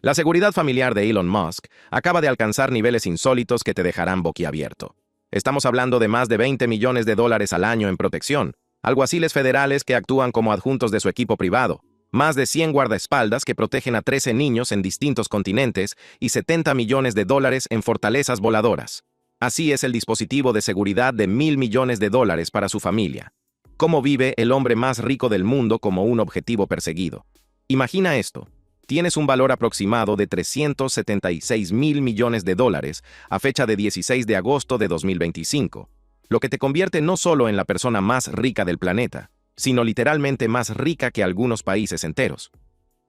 La seguridad familiar de Elon Musk acaba de alcanzar niveles insólitos que te dejarán boquiabierto. Estamos hablando de más de $20 millones al año en protección, alguaciles federales que actúan como adjuntos de su equipo privado, más de 100 guardaespaldas que protegen a 13 niños en distintos continentes y $70 millones en fortalezas voladoras. Así es el dispositivo de seguridad de $1.000 millones para su familia. ¿Cómo vive el hombre más rico del mundo como un objetivo perseguido? Imagina esto. Tienes un valor aproximado de $376.000 millones a fecha de 16 de agosto de 2025, lo que te convierte no solo en la persona más rica del planeta, sino literalmente más rica que algunos países enteros.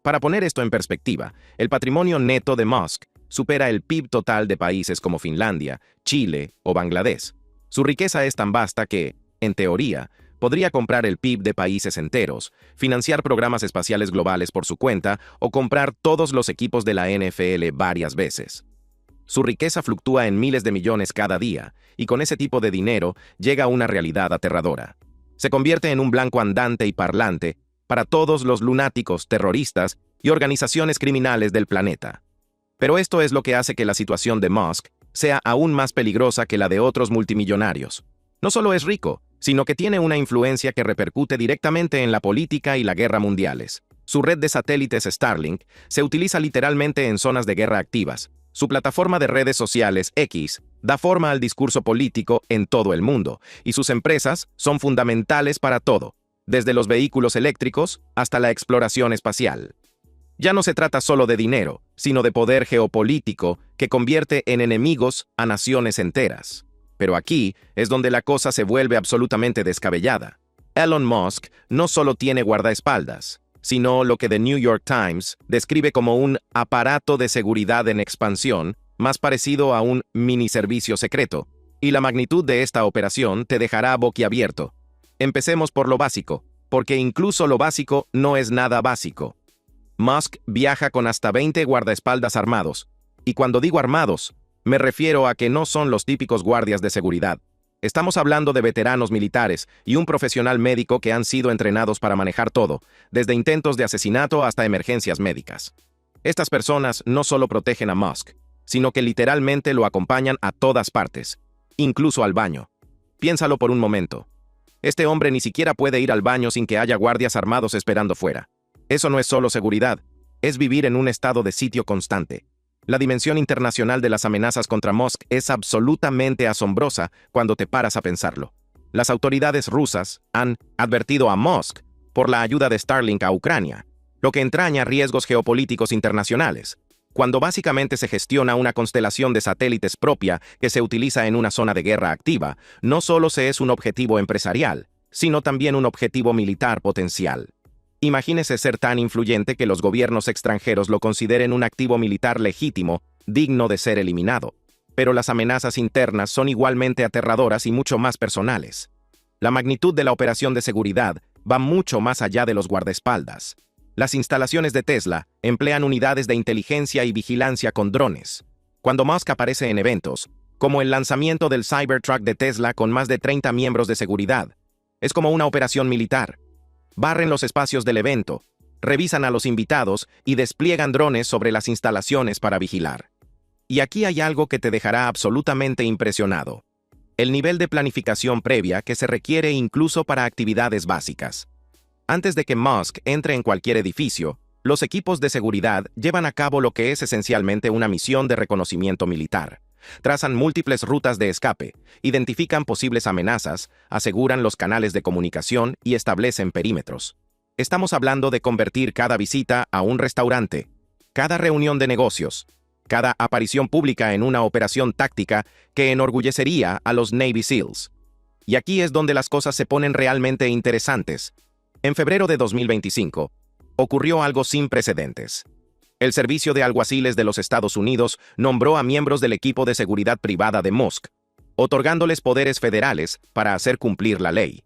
Para poner esto en perspectiva, el patrimonio neto de Musk supera el PIB total de países como Finlandia, Chile o Bangladesh. Su riqueza es tan vasta que, en teoría, podría comprar el PIB de países enteros, financiar programas espaciales globales por su cuenta o comprar todos los equipos de la NFL varias veces. Su riqueza fluctúa en miles de millones cada día, y con ese tipo de dinero llega a una realidad aterradora. Se convierte en un blanco andante y parlante para todos los lunáticos, terroristas y organizaciones criminales del planeta. Pero esto es lo que hace que la situación de Musk sea aún más peligrosa que la de otros multimillonarios. No solo es rico, sino que tiene una influencia que repercute directamente en la política y la guerra mundiales. Su red de satélites Starlink se utiliza literalmente en zonas de guerra activas. Su plataforma de redes sociales X da forma al discurso político en todo el mundo, y sus empresas son fundamentales para todo, desde los vehículos eléctricos hasta la exploración espacial. Ya no se trata solo de dinero, sino de poder geopolítico que convierte en enemigos a naciones enteras. Pero aquí es donde la cosa se vuelve absolutamente descabellada. Elon Musk no solo tiene guardaespaldas, sino lo que The New York Times describe como un aparato de seguridad en expansión, más parecido a un mini servicio secreto. Y la magnitud de esta operación te dejará boquiabierto. Empecemos por lo básico, porque incluso lo básico no es nada básico. Musk viaja con hasta 20 guardaespaldas armados. Y cuando digo armados, me refiero a que no son los típicos guardias de seguridad. Estamos hablando de veteranos militares y un profesional médico que han sido entrenados para manejar todo, desde intentos de asesinato hasta emergencias médicas. Estas personas no solo protegen a Musk, sino que literalmente lo acompañan a todas partes, incluso al baño. Piénsalo por un momento. Este hombre ni siquiera puede ir al baño sin que haya guardias armados esperando fuera. Eso no es solo seguridad, es vivir en un estado de sitio constante. La dimensión internacional de las amenazas contra Musk es absolutamente asombrosa cuando te paras a pensarlo. Las autoridades rusas han advertido a Musk por la ayuda de Starlink a Ucrania, lo que entraña riesgos geopolíticos internacionales, cuando básicamente se gestiona una constelación de satélites propia que se utiliza en una zona de guerra activa. No solo se es un objetivo empresarial, sino también un objetivo militar potencial. Imagínese ser tan influyente que los gobiernos extranjeros lo consideren un activo militar legítimo, digno de ser eliminado. Pero las amenazas internas son igualmente aterradoras y mucho más personales. La magnitud de la operación de seguridad va mucho más allá de los guardaespaldas. Las instalaciones de Tesla emplean unidades de inteligencia y vigilancia con drones. Cuando Musk aparece en eventos, como el lanzamiento del Cybertruck de Tesla con más de 30 miembros de seguridad, es como una operación militar. Barren los espacios del evento, revisan a los invitados y despliegan drones sobre las instalaciones para vigilar. Y aquí hay algo que te dejará absolutamente impresionado. El nivel de planificación previa que se requiere incluso para actividades básicas. Antes de que Musk entre en cualquier edificio, los equipos de seguridad llevan a cabo lo que es esencialmente una misión de reconocimiento militar. Trazan múltiples rutas de escape, identifican posibles amenazas, aseguran los canales de comunicación y establecen perímetros. Estamos hablando de convertir cada visita a un restaurante, cada reunión de negocios, cada aparición pública en una operación táctica que enorgullecería a los Navy SEALs. Y aquí es donde las cosas se ponen realmente interesantes. En febrero de 2025, ocurrió algo sin precedentes. El Servicio de Alguaciles de los Estados Unidos nombró a miembros del equipo de seguridad privada de Musk, otorgándoles poderes federales para hacer cumplir la ley.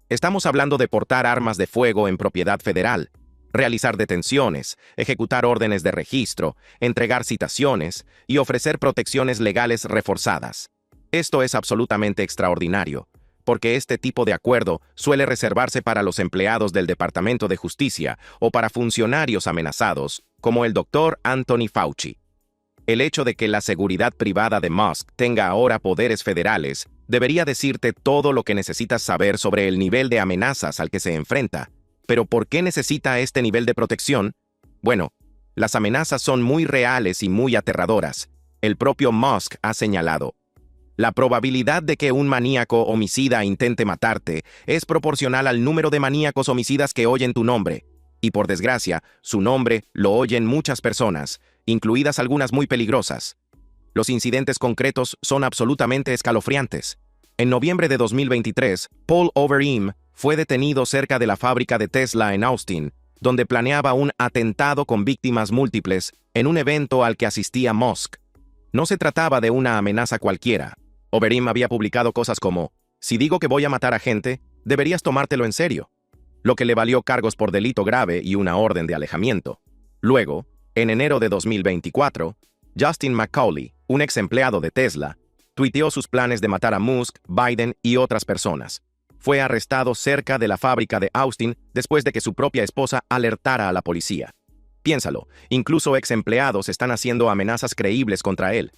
Estamos hablando de portar armas de fuego en propiedad federal, realizar detenciones, ejecutar órdenes de registro, entregar citaciones y ofrecer protecciones legales reforzadas. Esto es absolutamente extraordinario, porque este tipo de acuerdo suele reservarse para los empleados del Departamento de Justicia o para funcionarios amenazados como el Dr. Anthony Fauci. El hecho de que la seguridad privada de Musk tenga ahora poderes federales debería decirte todo lo que necesitas saber sobre el nivel de amenazas al que se enfrenta. Pero ¿por qué necesita este nivel de protección? Bueno, las amenazas son muy reales y muy aterradoras. El propio Musk ha señalado: la probabilidad de que un maníaco homicida intente matarte es proporcional al número de maníacos homicidas que oyen tu nombre. Y por desgracia, su nombre lo oyen muchas personas, incluidas algunas muy peligrosas. Los incidentes concretos son absolutamente escalofriantes. En noviembre de 2023, Paul Overeem fue detenido cerca de la fábrica de Tesla en Austin, donde planeaba un atentado con víctimas múltiples en un evento al que asistía Musk. No se trataba de una amenaza cualquiera. Overeem había publicado cosas como: si digo que voy a matar a gente, deberías tomártelo en serio, lo que le valió cargos por delito grave y una orden de alejamiento. Luego, en enero de 2024, Justin McCauley, un ex empleado de Tesla, tuiteó sus planes de matar a Musk, Biden y otras personas. Fue arrestado cerca de la fábrica de Austin después de que su propia esposa alertara a la policía. Piénsalo, incluso ex empleados están haciendo amenazas creíbles contra él.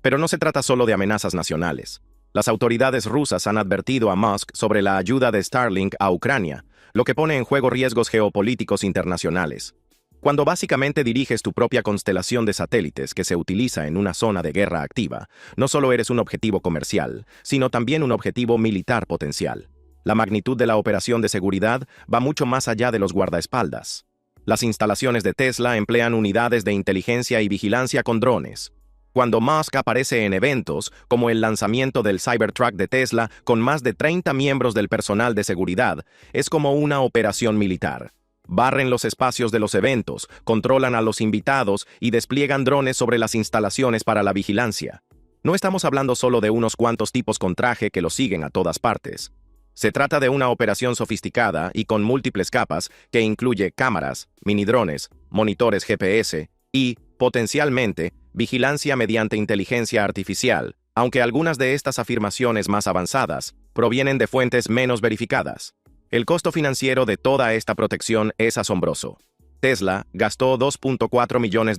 Pero no se trata solo de amenazas nacionales. Las autoridades rusas han advertido a Musk sobre la ayuda de Starlink a Ucrania, lo que pone en juego riesgos geopolíticos internacionales. Cuando básicamente diriges tu propia constelación de satélites que se utiliza en una zona de guerra activa, no solo eres un objetivo comercial, sino también un objetivo militar potencial. La magnitud de la operación de seguridad va mucho más allá de los guardaespaldas. Las instalaciones de Tesla emplean unidades de inteligencia y vigilancia con drones. Cuando Musk aparece en eventos, como el lanzamiento del Cybertruck de Tesla con más de 30 miembros del personal de seguridad, es como una operación militar. Barren los espacios de los eventos, controlan a los invitados y despliegan drones sobre las instalaciones para la vigilancia. No estamos hablando solo de unos cuantos tipos con traje que lo siguen a todas partes. Se trata de una operación sofisticada y con múltiples capas que incluye cámaras, minidrones, monitores GPS y, potencialmente, vigilancia mediante inteligencia artificial, aunque algunas de estas afirmaciones más avanzadas provienen de fuentes menos verificadas. El costo financiero de toda esta protección es asombroso. Tesla gastó $2.4 millones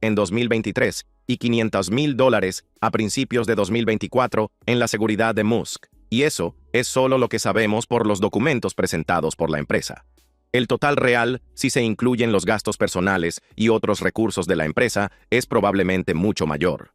en 2023 y $500,000 a principios de 2024 en la seguridad de Musk. Y eso es solo lo que sabemos por los documentos presentados por la empresa. El total real, si se incluyen los gastos personales y otros recursos de la empresa, es probablemente mucho mayor.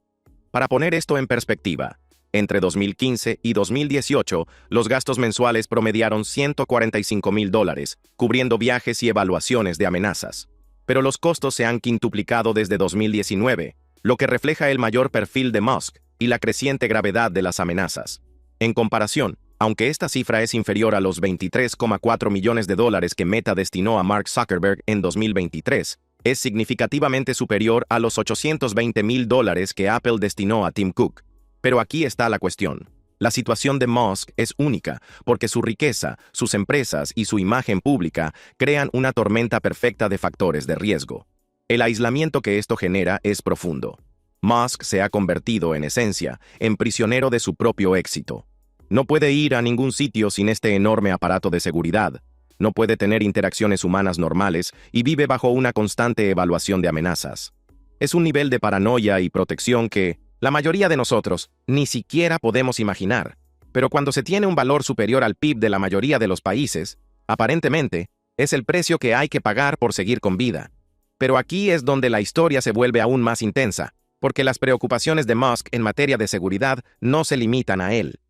Para poner esto en perspectiva, entre 2015 y 2018, los gastos mensuales promediaron $145,000, cubriendo viajes y evaluaciones de amenazas. Pero los costos se han quintuplicado desde 2019, lo que refleja el mayor perfil de Musk y la creciente gravedad de las amenazas. En comparación, aunque esta cifra es inferior a los $23,4 millones que Meta destinó a Mark Zuckerberg en 2023, es significativamente superior a los $820,000 que Apple destinó a Tim Cook. Pero aquí está la cuestión. La situación de Musk es única porque su riqueza, sus empresas y su imagen pública crean una tormenta perfecta de factores de riesgo. El aislamiento que esto genera es profundo. Musk se ha convertido, en esencia, en prisionero de su propio éxito. No puede ir a ningún sitio sin este enorme aparato de seguridad. No puede tener interacciones humanas normales y vive bajo una constante evaluación de amenazas. Es un nivel de paranoia y protección que la mayoría de nosotros ni siquiera podemos imaginar. Pero cuando se tiene un valor superior al PIB de la mayoría de los países, aparentemente, es el precio que hay que pagar por seguir con vida. Pero aquí es donde la historia se vuelve aún más intensa, porque las preocupaciones de Musk en materia de seguridad no se limitan a él.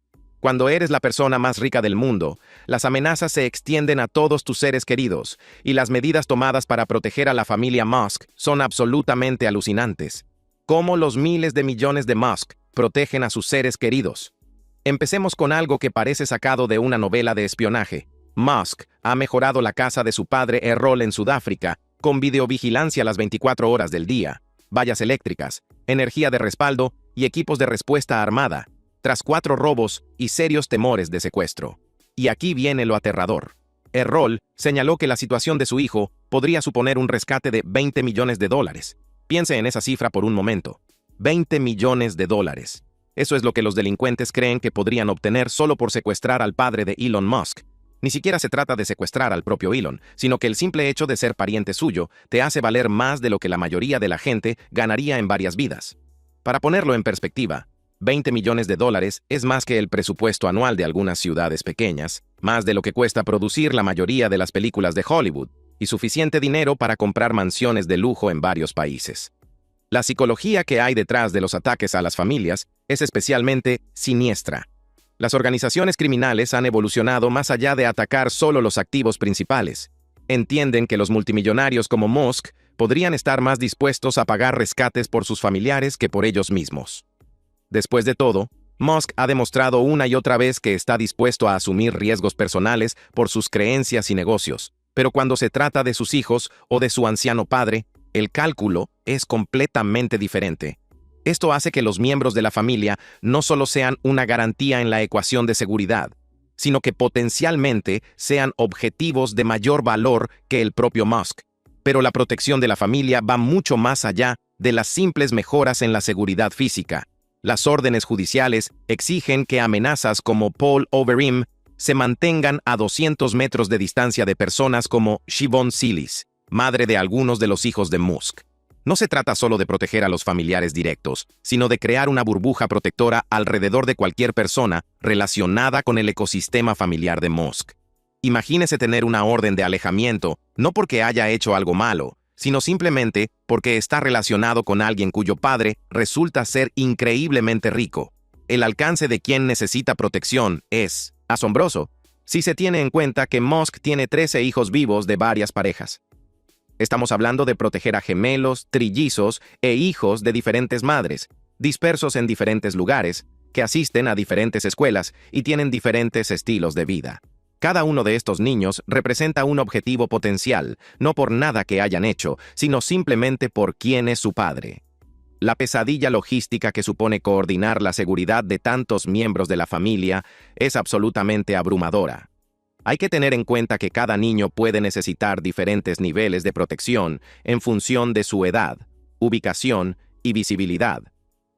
Cuando eres la persona más rica del mundo, las amenazas se extienden a todos tus seres queridos, y las medidas tomadas para proteger a la familia Musk son absolutamente alucinantes. ¿Cómo los miles de millones de Musk protegen a sus seres queridos? Empecemos con algo que parece sacado de una novela de espionaje. Musk ha mejorado la casa de su padre Errol en Sudáfrica con videovigilancia las 24 horas del día, vallas eléctricas, energía de respaldo y equipos de respuesta armada, tras 4 robos y serios temores de secuestro. Y aquí viene lo aterrador. Errol señaló que la situación de su hijo podría suponer un rescate de $20 millones. Piense en esa cifra por un momento. $20 millones. Eso es lo que los delincuentes creen que podrían obtener solo por secuestrar al padre de Elon Musk. Ni siquiera se trata de secuestrar al propio Elon, sino que el simple hecho de ser pariente suyo te hace valer más de lo que la mayoría de la gente ganaría en varias vidas. Para ponerlo en perspectiva, $20 millones es más que el presupuesto anual de algunas ciudades pequeñas, más de lo que cuesta producir la mayoría de las películas de Hollywood, y suficiente dinero para comprar mansiones de lujo en varios países. La psicología que hay detrás de los ataques a las familias es especialmente siniestra. Las organizaciones criminales han evolucionado más allá de atacar solo los activos principales. Entienden que los multimillonarios como Musk podrían estar más dispuestos a pagar rescates por sus familiares que por ellos mismos. Después de todo, Musk ha demostrado una y otra vez que está dispuesto a asumir riesgos personales por sus creencias y negocios, pero cuando se trata de sus hijos o de su anciano padre, el cálculo es completamente diferente. Esto hace que los miembros de la familia no solo sean una garantía en la ecuación de seguridad, sino que potencialmente sean objetivos de mayor valor que el propio Musk. Pero la protección de la familia va mucho más allá de las simples mejoras en la seguridad física. Las órdenes judiciales exigen que amenazas como Paul Overeem se mantengan a 200 metros de distancia de personas como Siobhan Silis, madre de algunos de los hijos de Musk. No se trata solo de proteger a los familiares directos, sino de crear una burbuja protectora alrededor de cualquier persona relacionada con el ecosistema familiar de Musk. Imagínese tener una orden de alejamiento, no porque haya hecho algo malo, sino simplemente porque está relacionado con alguien cuyo padre resulta ser increíblemente rico. El alcance de quien necesita protección es asombroso, si se tiene en cuenta que Musk tiene 13 hijos vivos de varias parejas. Estamos hablando de proteger a gemelos, trillizos e hijos de diferentes madres, dispersos en diferentes lugares, que asisten a diferentes escuelas y tienen diferentes estilos de vida. Cada uno de estos niños representa un objetivo potencial, no por nada que hayan hecho, sino simplemente por quién es su padre. La pesadilla logística que supone coordinar la seguridad de tantos miembros de la familia es absolutamente abrumadora. Hay que tener en cuenta que cada niño puede necesitar diferentes niveles de protección en función de su edad, ubicación y visibilidad.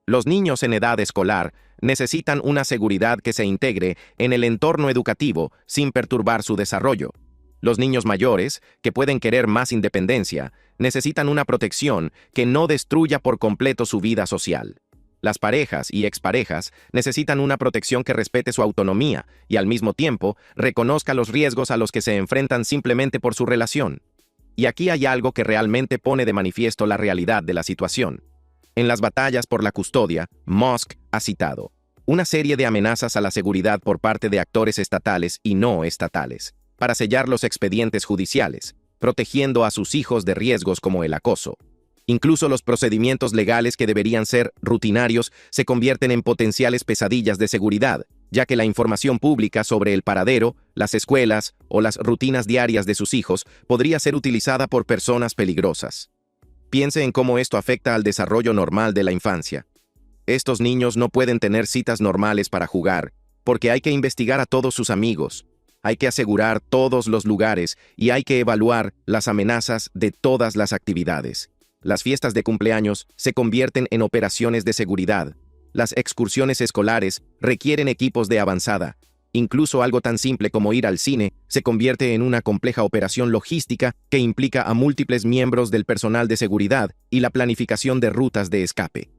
Los niños en edad escolar necesitan una seguridad que se integre en el entorno educativo sin perturbar su desarrollo. Los niños mayores, que pueden querer más independencia, necesitan una protección que no destruya por completo su vida social. Las parejas y exparejas necesitan una protección que respete su autonomía y al mismo tiempo reconozca los riesgos a los que se enfrentan simplemente por su relación. Y aquí hay algo que realmente pone de manifiesto la realidad de la situación. En las batallas por la custodia, Musk ha citado una serie de amenazas a la seguridad por parte de actores estatales y no estatales, para sellar los expedientes judiciales, protegiendo a sus hijos de riesgos como el acoso. Incluso los procedimientos legales que deberían ser rutinarios se convierten en potenciales pesadillas de seguridad, ya que la información pública sobre el paradero, las escuelas o las rutinas diarias de sus hijos podría ser utilizada por personas peligrosas. Piense en cómo esto afecta al desarrollo normal de la infancia. Estos niños no pueden tener citas normales para jugar, porque hay que investigar a todos sus amigos, hay que asegurar todos los lugares y hay que evaluar las amenazas de todas las actividades. Las fiestas de cumpleaños se convierten en operaciones de seguridad. Las excursiones escolares requieren equipos de avanzada. Incluso algo tan simple como ir al cine se convierte en una compleja operación logística que implica a múltiples miembros del personal de seguridad y la planificación de rutas de escape.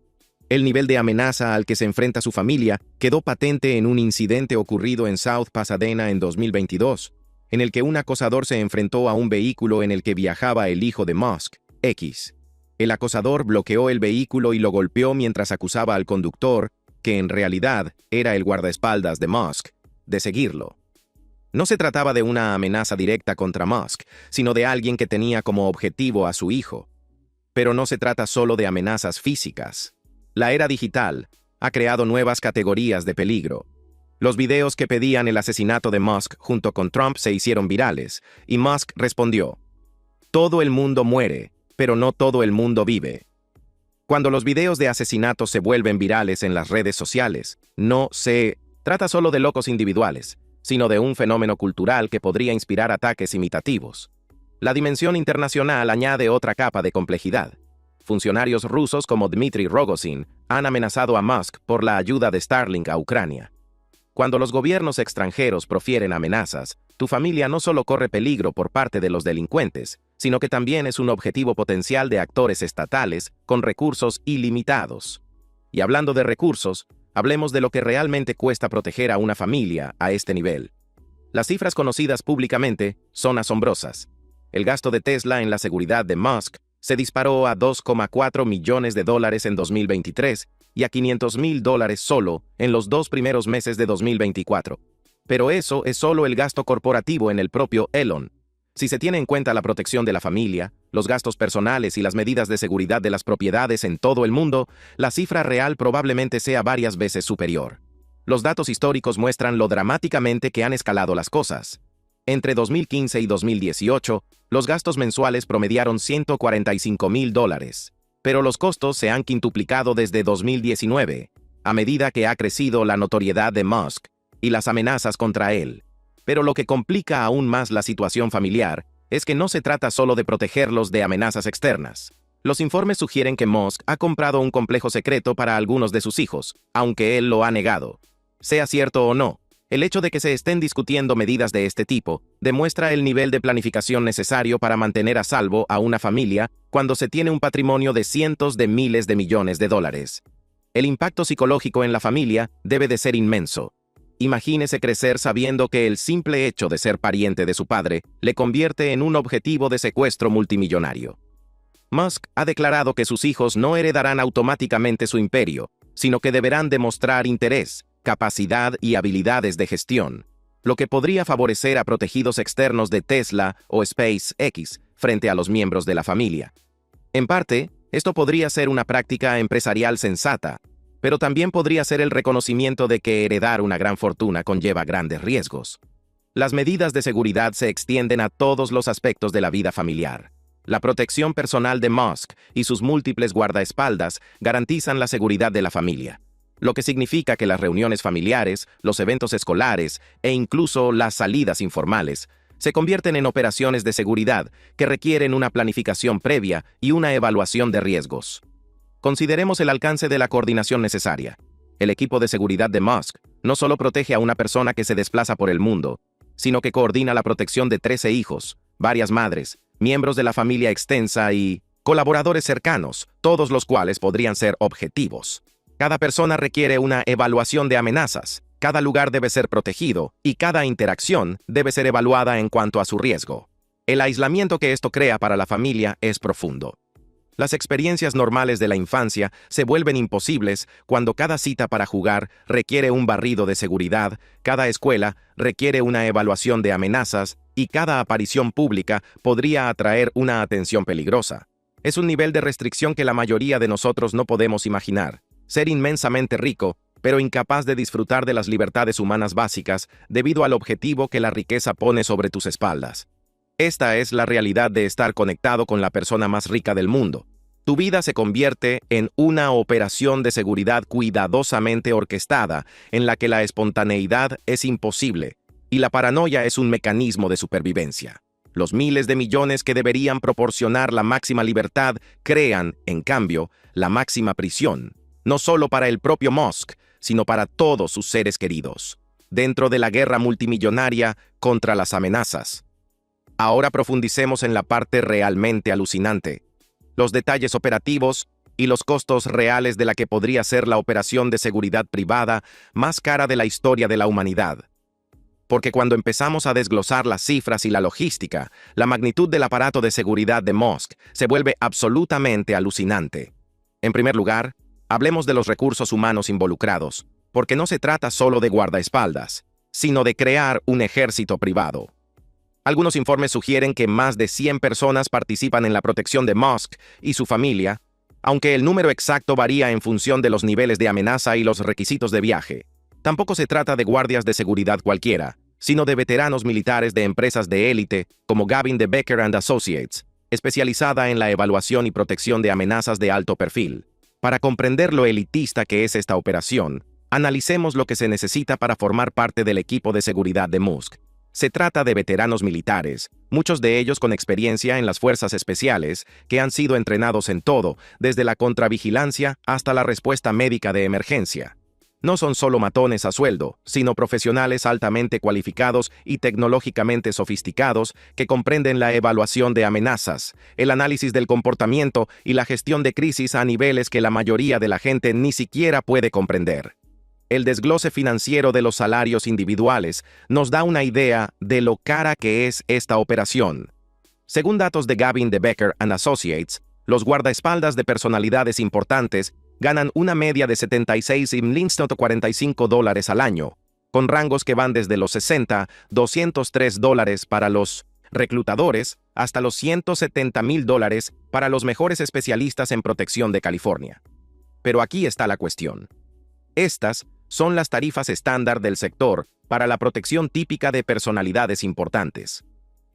El nivel de amenaza al que se enfrenta su familia quedó patente en un incidente ocurrido en South Pasadena en 2022, en el que un acosador se enfrentó a un vehículo en el que viajaba el hijo de Musk, X. El acosador bloqueó el vehículo y lo golpeó mientras acusaba al conductor, que en realidad era el guardaespaldas de Musk, de seguirlo. No se trataba de una amenaza directa contra Musk, sino de alguien que tenía como objetivo a su hijo. Pero no se trata solo de amenazas físicas. La era digital ha creado nuevas categorías de peligro. Los videos que pedían el asesinato de Musk junto con Trump se hicieron virales, y Musk respondió: "Todo el mundo muere, pero no todo el mundo vive". Cuando los videos de asesinatos se vuelven virales en las redes sociales, no se trata solo de locos individuales, sino de un fenómeno cultural que podría inspirar ataques imitativos. La dimensión internacional añade otra capa de complejidad. Funcionarios rusos como Dmitry Rogozin han amenazado a Musk por la ayuda de Starlink a Ucrania. Cuando los gobiernos extranjeros profieren amenazas, tu familia no solo corre peligro por parte de los delincuentes, sino que también es un objetivo potencial de actores estatales con recursos ilimitados. Y hablando de recursos, hablemos de lo que realmente cuesta proteger a una familia a este nivel. Las cifras conocidas públicamente son asombrosas. El gasto de Tesla en la seguridad de Musk se disparó a $2,4 millones en 2023 y a $500,000 solo en los 2 primeros meses de 2024. Pero eso es solo el gasto corporativo en el propio Elon. Si se tiene en cuenta la protección de la familia, los gastos personales y las medidas de seguridad de las propiedades en todo el mundo, la cifra real probablemente sea varias veces superior. Los datos históricos muestran lo dramáticamente que han escalado las cosas. Entre 2015 y 2018, los gastos mensuales promediaron $145,000, pero los costos se han quintuplicado desde 2019, a medida que ha crecido la notoriedad de Musk y las amenazas contra él. Pero lo que complica aún más la situación familiar es que no se trata solo de protegerlos de amenazas externas. Los informes sugieren que Musk ha comprado un complejo secreto para algunos de sus hijos, aunque él lo ha negado. Sea cierto o no, el hecho de que se estén discutiendo medidas de este tipo demuestra el nivel de planificación necesario para mantener a salvo a una familia cuando se tiene un patrimonio de cientos de miles de millones de dólares. El impacto psicológico en la familia debe de ser inmenso. Imagínese crecer sabiendo que el simple hecho de ser pariente de su padre le convierte en un objetivo de secuestro multimillonario. Musk ha declarado que sus hijos no heredarán automáticamente su imperio, sino que deberán demostrar interés, capacidad y habilidades de gestión, lo que podría favorecer a protegidos externos de Tesla o SpaceX frente a los miembros de la familia. En parte, esto podría ser una práctica empresarial sensata, pero también podría ser el reconocimiento de que heredar una gran fortuna conlleva grandes riesgos. Las medidas de seguridad se extienden a todos los aspectos de la vida familiar. La protección personal de Musk y sus múltiples guardaespaldas garantizan la seguridad de la familia, lo que significa que las reuniones familiares, los eventos escolares e incluso las salidas informales se convierten en operaciones de seguridad que requieren una planificación previa y una evaluación de riesgos. Consideremos el alcance de la coordinación necesaria. El equipo de seguridad de Musk no solo protege a una persona que se desplaza por el mundo, sino que coordina la protección de 13 hijos, varias madres, miembros de la familia extensa y colaboradores cercanos, todos los cuales podrían ser objetivos. Cada persona requiere una evaluación de amenazas, cada lugar debe ser protegido y cada interacción debe ser evaluada en cuanto a su riesgo. El aislamiento que esto crea para la familia es profundo. Las experiencias normales de la infancia se vuelven imposibles cuando cada cita para jugar requiere un barrido de seguridad, cada escuela requiere una evaluación de amenazas y cada aparición pública podría atraer una atención peligrosa. Es un nivel de restricción que la mayoría de nosotros no podemos imaginar. Ser inmensamente rico, pero incapaz de disfrutar de las libertades humanas básicas debido al objetivo que la riqueza pone sobre tus espaldas. Esta es la realidad de estar conectado con la persona más rica del mundo. Tu vida se convierte en una operación de seguridad cuidadosamente orquestada, en la que la espontaneidad es imposible y la paranoia es un mecanismo de supervivencia. Los miles de millones que deberían proporcionar la máxima libertad crean, en cambio, la máxima prisión, no solo para el propio Musk, sino para todos sus seres queridos, dentro de la guerra multimillonaria contra las amenazas. Ahora profundicemos en la parte realmente alucinante, los detalles operativos y los costos reales de la que podría ser la operación de seguridad privada más cara de la historia de la humanidad. Porque cuando empezamos a desglosar las cifras y la logística, la magnitud del aparato de seguridad de Musk se vuelve absolutamente alucinante. En primer lugar, hablemos de los recursos humanos involucrados, porque no se trata solo de guardaespaldas, sino de crear un ejército privado. Algunos informes sugieren que más de 100 personas participan en la protección de Musk y su familia, aunque el número exacto varía en función de los niveles de amenaza y los requisitos de viaje. Tampoco se trata de guardias de seguridad cualquiera, sino de veteranos militares de empresas de élite como Gavin de Becker & Associates, especializada en la evaluación y protección de amenazas de alto perfil. Para comprender lo elitista que es esta operación, analicemos lo que se necesita para formar parte del equipo de seguridad de Musk. Se trata de veteranos militares, muchos de ellos con experiencia en las fuerzas especiales, que han sido entrenados en todo, desde la contravigilancia hasta la respuesta médica de emergencia. No son solo matones a sueldo, sino profesionales altamente cualificados y tecnológicamente sofisticados que comprenden la evaluación de amenazas, el análisis del comportamiento y la gestión de crisis a niveles que la mayoría de la gente ni siquiera puede comprender. El desglose financiero de los salarios individuales nos da una idea de lo cara que es esta operación. Según datos de Gavin de Becker & Associates, los guardaespaldas de personalidades importantes ganan una media de $76,145 al año, con rangos que van desde los $60,203 para los reclutadores hasta los $170,000 para los mejores especialistas en protección de California. Pero aquí está la cuestión. Estas son las tarifas estándar del sector para la protección típica de personalidades importantes.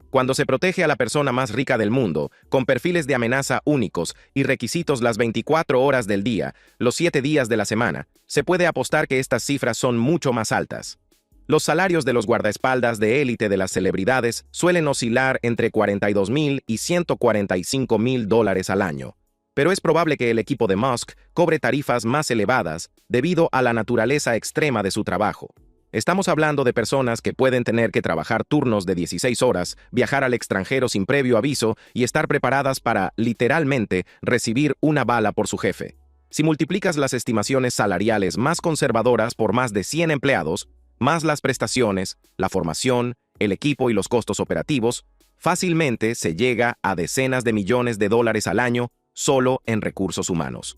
Cuando se protege a la persona más rica del mundo, con perfiles de amenaza únicos y requisitos las 24 horas del día, los 7 días de la semana, se puede apostar que estas cifras son mucho más altas. Los salarios de los guardaespaldas de élite de las celebridades suelen oscilar entre $42,000 y $145,000 al año, pero es probable que el equipo de Musk cobre tarifas más elevadas debido a la naturaleza extrema de su trabajo. Estamos hablando de personas que pueden tener que trabajar turnos de 16 horas, viajar al extranjero sin previo aviso y estar preparadas para, literalmente, recibir una bala por su jefe. Si multiplicas las estimaciones salariales más conservadoras por más de 100 empleados, más las prestaciones, la formación, el equipo y los costos operativos, fácilmente se llega a decenas de millones de dólares al año solo en recursos humanos.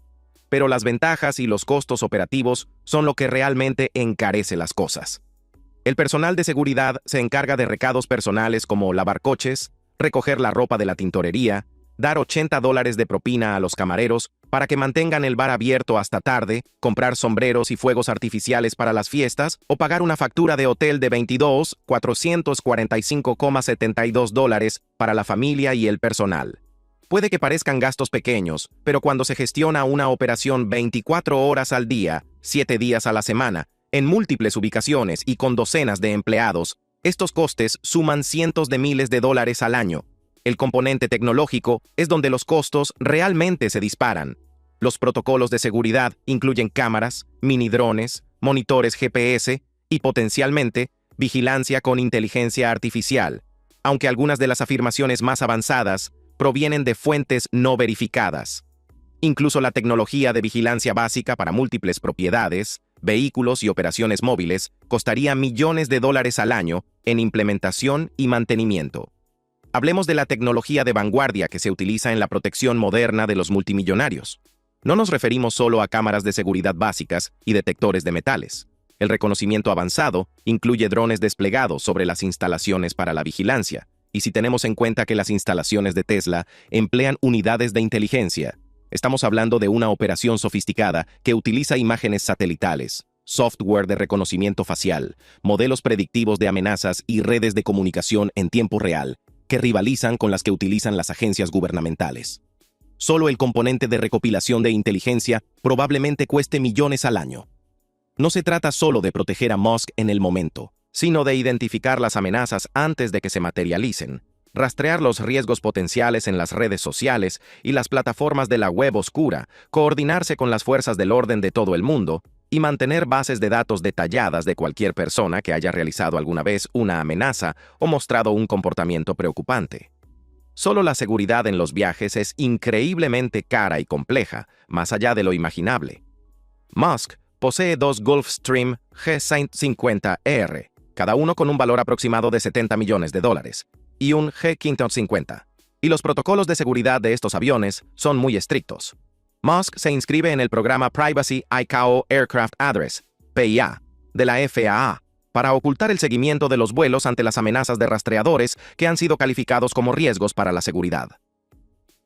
Pero las ventajas y los costos operativos son lo que realmente encarece las cosas. El personal de seguridad se encarga de recados personales como lavar coches, recoger la ropa de la tintorería, dar $80 de propina a los camareros para que mantengan el bar abierto hasta tarde, comprar sombreros y fuegos artificiales para las fiestas o pagar una factura de hotel de $22,445,72 para la familia y el personal. Puede que parezcan gastos pequeños, pero cuando se gestiona una operación 24 horas al día, 7 días a la semana, en múltiples ubicaciones y con docenas de empleados, estos costes suman cientos de miles de dólares al año. El componente tecnológico es donde los costos realmente se disparan. Los protocolos de seguridad incluyen cámaras, mini drones, monitores GPS y, potencialmente, vigilancia con inteligencia artificial, aunque algunas de las afirmaciones más avanzadas provienen de fuentes no verificadas. Incluso la tecnología de vigilancia básica para múltiples propiedades, vehículos y operaciones móviles costaría millones de dólares al año en implementación y mantenimiento. Hablemos de la tecnología de vanguardia que se utiliza en la protección moderna de los multimillonarios. No nos referimos solo a cámaras de seguridad básicas y detectores de metales. El reconocimiento avanzado incluye drones desplegados sobre las instalaciones para la vigilancia, y si tenemos en cuenta que las instalaciones de Tesla emplean unidades de inteligencia, estamos hablando de una operación sofisticada que utiliza imágenes satelitales, software de reconocimiento facial, modelos predictivos de amenazas y redes de comunicación en tiempo real, que rivalizan con las que utilizan las agencias gubernamentales. Solo el componente de recopilación de inteligencia probablemente cueste millones al año. No se trata solo de proteger a Musk en el momento, sino de identificar las amenazas antes de que se materialicen, rastrear los riesgos potenciales en las redes sociales y las plataformas de la web oscura, coordinarse con las fuerzas del orden de todo el mundo y mantener bases de datos detalladas de cualquier persona que haya realizado alguna vez una amenaza o mostrado un comportamiento preocupante. Solo la seguridad en los viajes es increíblemente cara y compleja, más allá de lo imaginable. Musk posee dos Gulfstream G150R, cada uno con un valor aproximado de $70 millones, y un G550. Y los protocolos de seguridad de estos aviones son muy estrictos. Musk se inscribe en el programa Privacy ICAO Aircraft Address, PIA, de la FAA, para ocultar el seguimiento de los vuelos ante las amenazas de rastreadores que han sido calificados como riesgos para la seguridad.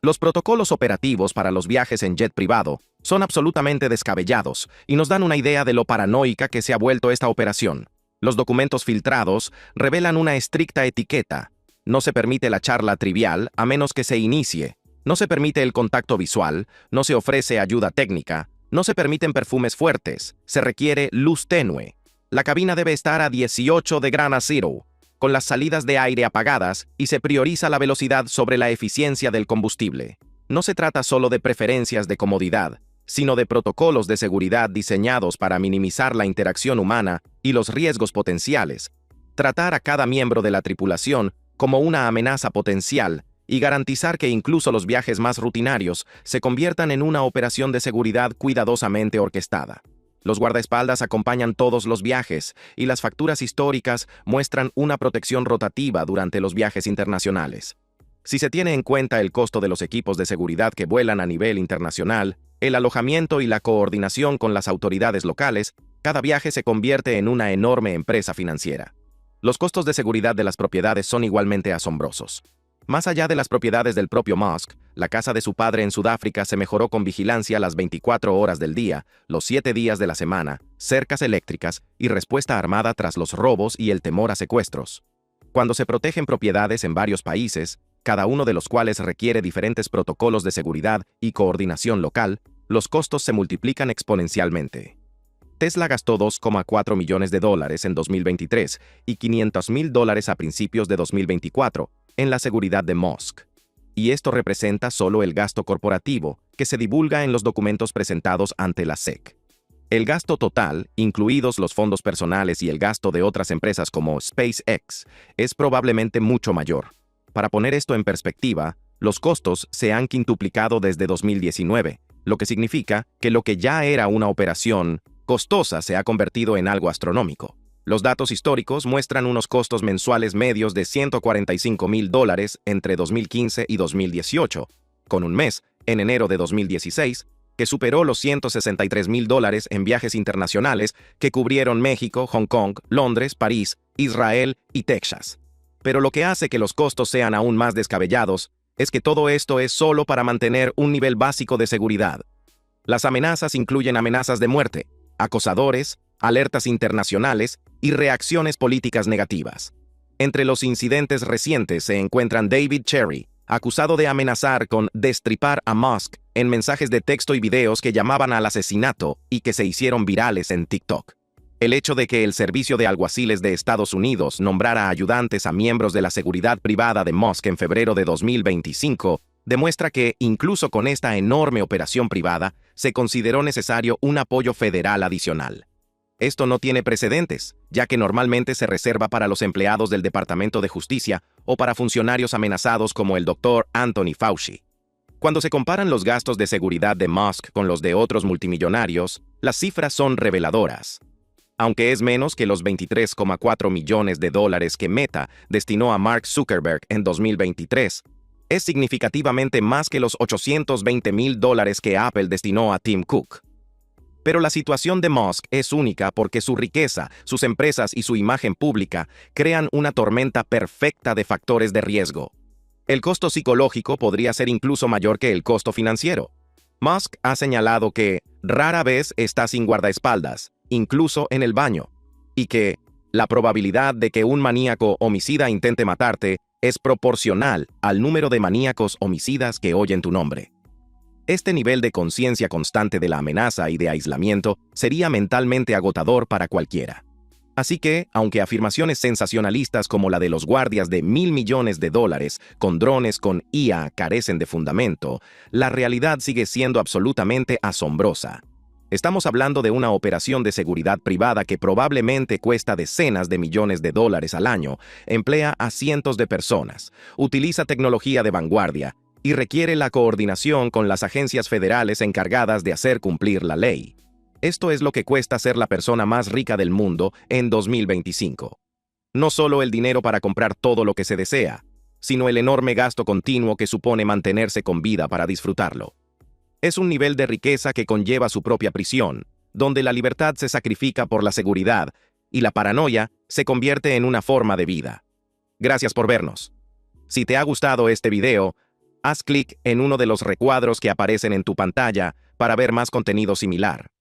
Los protocolos operativos para los viajes en jet privado son absolutamente descabellados y nos dan una idea de lo paranoica que se ha vuelto esta operación. Los documentos filtrados revelan una estricta etiqueta. No se permite la charla trivial a menos que se inicie. No se permite el contacto visual, no se ofrece ayuda técnica, no se permiten perfumes fuertes, se requiere luz tenue. La cabina debe estar a 18 de grana cero, con las salidas de aire apagadas y se prioriza la velocidad sobre la eficiencia del combustible. No se trata solo de preferencias de comodidad, sino de protocolos de seguridad diseñados para minimizar la interacción humana y los riesgos potenciales, tratar a cada miembro de la tripulación como una amenaza potencial y garantizar que incluso los viajes más rutinarios se conviertan en una operación de seguridad cuidadosamente orquestada. Los guardaespaldas acompañan todos los viajes y las facturas históricas muestran una protección rotativa durante los viajes internacionales. Si se tiene en cuenta el costo de los equipos de seguridad que vuelan a nivel internacional, el alojamiento y la coordinación con las autoridades locales, cada viaje se convierte en una enorme empresa financiera. Los costos de seguridad de las propiedades son igualmente asombrosos. Más allá de las propiedades del propio Musk, la casa de su padre en Sudáfrica se mejoró con vigilancia las 24 horas del día, los 7 días de la semana, cercas eléctricas y respuesta armada tras los robos y el temor a secuestros. Cuando se protegen propiedades en varios países, cada uno de los cuales requiere diferentes protocolos de seguridad y coordinación local, los costos se multiplican exponencialmente. Tesla gastó $2,4 millones en 2023 y $500,000 a principios de 2024 en la seguridad de Musk. Y esto representa solo el gasto corporativo que se divulga en los documentos presentados ante la SEC. El gasto total, incluidos los fondos personales y el gasto de otras empresas como SpaceX, es probablemente mucho mayor. Para poner esto en perspectiva, los costos se han quintuplicado desde 2019, lo que significa que lo que ya era una operación costosa se ha convertido en algo astronómico. Los datos históricos muestran unos costos mensuales medios de $145,000 entre 2015 y 2018, con un mes, en enero de 2016, que superó los $163,000 en viajes internacionales que cubrieron México, Hong Kong, Londres, París, Israel y Texas. Pero lo que hace que los costos sean aún más descabellados es que todo esto es solo para mantener un nivel básico de seguridad. Las amenazas incluyen amenazas de muerte, acosadores, alertas internacionales y reacciones políticas negativas. Entre los incidentes recientes se encuentran David Cherry, acusado de amenazar con destripar a Musk en mensajes de texto y videos que llamaban al asesinato y que se hicieron virales en TikTok. El hecho de que el Servicio de Alguaciles de Estados Unidos nombrara ayudantes a miembros de la seguridad privada de Musk en febrero de 2025 demuestra que, incluso con esta enorme operación privada, se consideró necesario un apoyo federal adicional. Esto no tiene precedentes, ya que normalmente se reserva para los empleados del Departamento de Justicia o para funcionarios amenazados como el Dr. Anthony Fauci. Cuando se comparan los gastos de seguridad de Musk con los de otros multimillonarios, las cifras son reveladoras. Aunque es menos que los $23,4 millones que Meta destinó a Mark Zuckerberg en 2023, es significativamente más que los $820,000 que Apple destinó a Tim Cook. Pero la situación de Musk es única porque su riqueza, sus empresas y su imagen pública crean una tormenta perfecta de factores de riesgo. El costo psicológico podría ser incluso mayor que el costo financiero. Musk ha señalado que rara vez está sin guardaespaldas, incluso en el baño, y que la probabilidad de que un maníaco homicida intente matarte es proporcional al número de maníacos homicidas que oyen tu nombre. Este nivel de conciencia constante de la amenaza y de aislamiento sería mentalmente agotador para cualquiera. Así que, aunque afirmaciones sensacionalistas como la de los guardias de $1,000 millones con drones con IA carecen de fundamento, la realidad sigue siendo absolutamente asombrosa. Estamos hablando de una operación de seguridad privada que probablemente cuesta decenas de millones de dólares al año, emplea a cientos de personas, utiliza tecnología de vanguardia y requiere la coordinación con las agencias federales encargadas de hacer cumplir la ley. Esto es lo que cuesta ser la persona más rica del mundo en 2025. No solo el dinero para comprar todo lo que se desea, sino el enorme gasto continuo que supone mantenerse con vida para disfrutarlo. Es un nivel de riqueza que conlleva su propia prisión, donde la libertad se sacrifica por la seguridad y la paranoia se convierte en una forma de vida. Gracias por vernos. Si te ha gustado este video, haz clic en uno de los recuadros que aparecen en tu pantalla para ver más contenido similar.